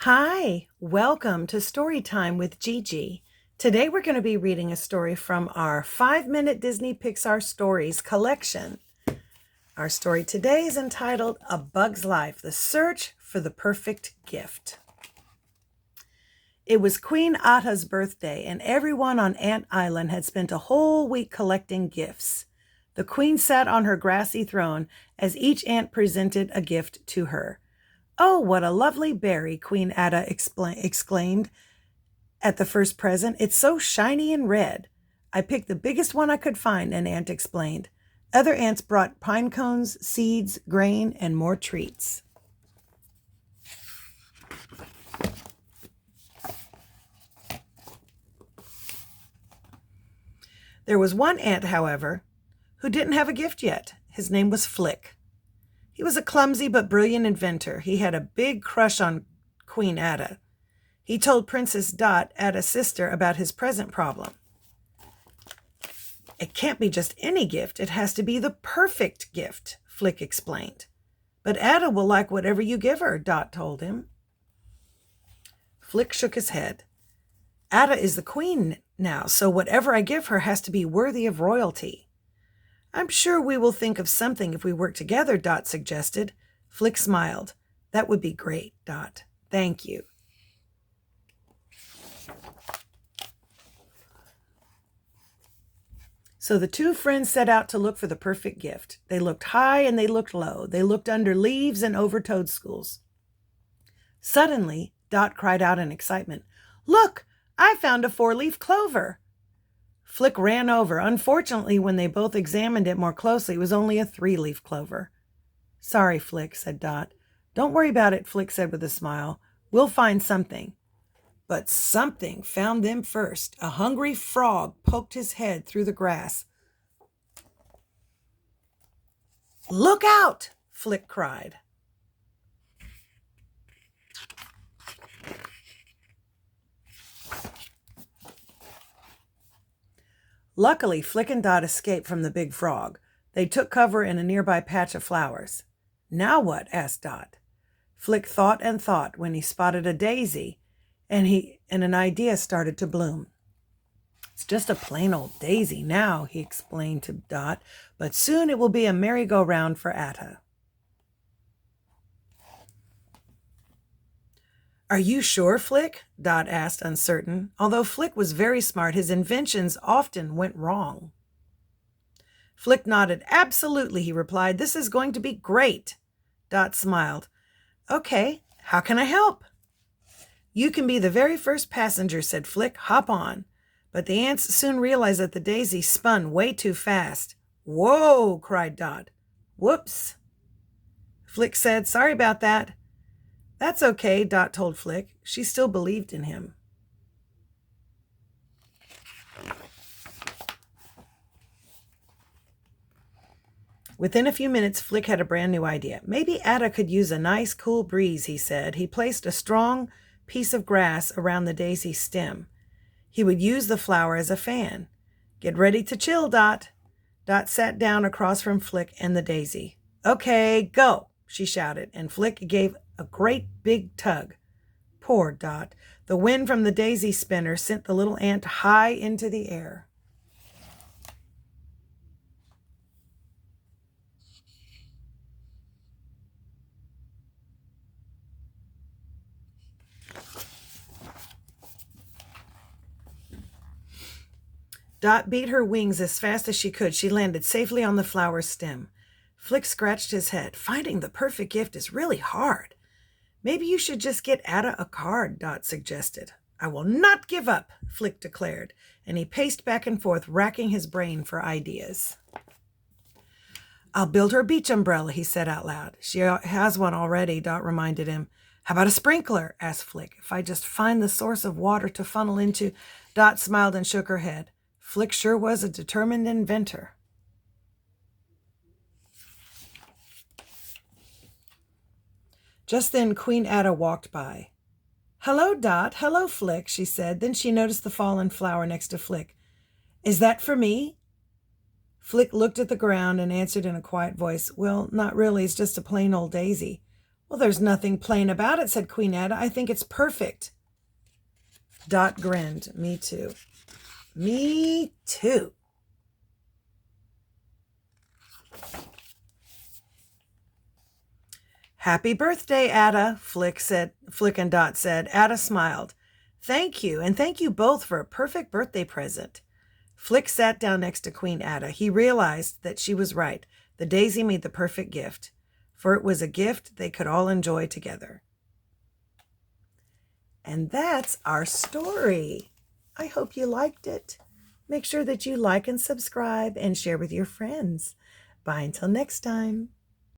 Hi, welcome to Storytime with Gigi. Today we're going to be reading a story from our 5-minute Disney Pixar Stories collection. Our story today is entitled A Bug's Life: The Search for the Perfect Gift. It was Queen Atta's birthday, and everyone on Ant Island had spent a whole week collecting gifts. The queen sat on her grassy throne as each ant presented a gift to her. "Oh, what a lovely berry," Queen Atta exclaimed at the first present. "It's so shiny and red." "I picked the biggest one I could find," an ant explained. Other ants brought pine cones, seeds, grain, and more treats. There was one ant, however, who didn't have a gift yet. His name was Flick. He was a clumsy but brilliant inventor. He had a big crush on Queen Atta. He told Princess Dot, Atta's sister, about his present problem. "It can't be just any gift. It has to be the perfect gift," Flick explained. "But Atta will like whatever you give her," Dot told him. Flick shook his head. "Atta is the queen now, so whatever I give her has to be worthy of royalty." "I'm sure we will think of something if we work together," Dot suggested. Flick smiled. "That would be great, Dot. Thank you." So the two friends set out to look for the perfect gift. They looked high and they looked low. They looked under leaves and over toadstools. Suddenly, Dot cried out in excitement, "Look! I found a 4-leaf clover!" Flick ran over. Unfortunately, when they both examined it more closely, it was only a 3-leaf clover. "Sorry, Flick," said Dot. "Don't worry about it," Flick said with a smile. "We'll find something." But something found them first. A hungry frog poked his head through the grass. "Look out!" Flick cried. Luckily, Flick and Dot escaped from the big frog. They took cover in a nearby patch of flowers. "Now what?" asked Dot. Flick thought and thought when he spotted a daisy, and an idea started to bloom. "It's just a plain old daisy now," he explained to Dot, "but soon it will be a merry-go-round for Atta." "Are you sure, Flick?" Dot asked, uncertain. Although Flick was very smart, his inventions often went wrong. Flick nodded. "Absolutely," he replied. "This is going to be great." Dot smiled. "Okay, how can I help?" "You can be the very first passenger," said Flick. "Hop on." But the ants soon realized that the daisy spun way too fast. "Whoa!" cried Dot. "Whoops." Flick said, "Sorry about that." "That's okay," Dot told Flick. She still believed in him. Within a few minutes, Flick had a brand new idea. "Maybe Atta could use a nice, cool breeze," he said. He placed a strong piece of grass around the daisy stem. He would use the flower as a fan. "Get ready to chill, Dot." Dot sat down across from Flick and the daisy. "Okay, go," she shouted, and Flick gave a great big tug. Poor Dot. The wind from the daisy spinner sent the little ant high into the air. Dot beat her wings as fast as she could. She landed safely on the flower stem. Flick scratched his head. "Finding the perfect gift is really hard." "Maybe you should just get Atta a card," Dot suggested. "I will not give up," Flick declared, and he paced back and forth, racking his brain for ideas. "I'll build her a beach umbrella," he said out loud. "She has one already," Dot reminded him. "How about a sprinkler?" asked Flick. "If I just find the source of water to funnel into..." Dot smiled and shook her head. Flick sure was a determined inventor. Just then, Queen Atta walked by. "Hello, Dot. Hello, Flick," she said. Then she noticed the fallen flower next to Flick. "Is that for me?" Flick looked at the ground and answered in a quiet voice, "Well, not really. It's just a plain old daisy." Well, there's nothing plain about it, said Queen Ada. I think it's perfect. Dot grinned. Me too. Me too. Happy birthday, Ada, Flick and Dot said. Ada smiled. Thank you, and thank you both for a perfect birthday present. Flick sat down next to Queen Ada. He realized that she was right. The daisy made the perfect gift, for it was a gift they could all enjoy together. And that's our story. I hope you liked it. Make sure that you like and subscribe and share with your friends. Bye until next time.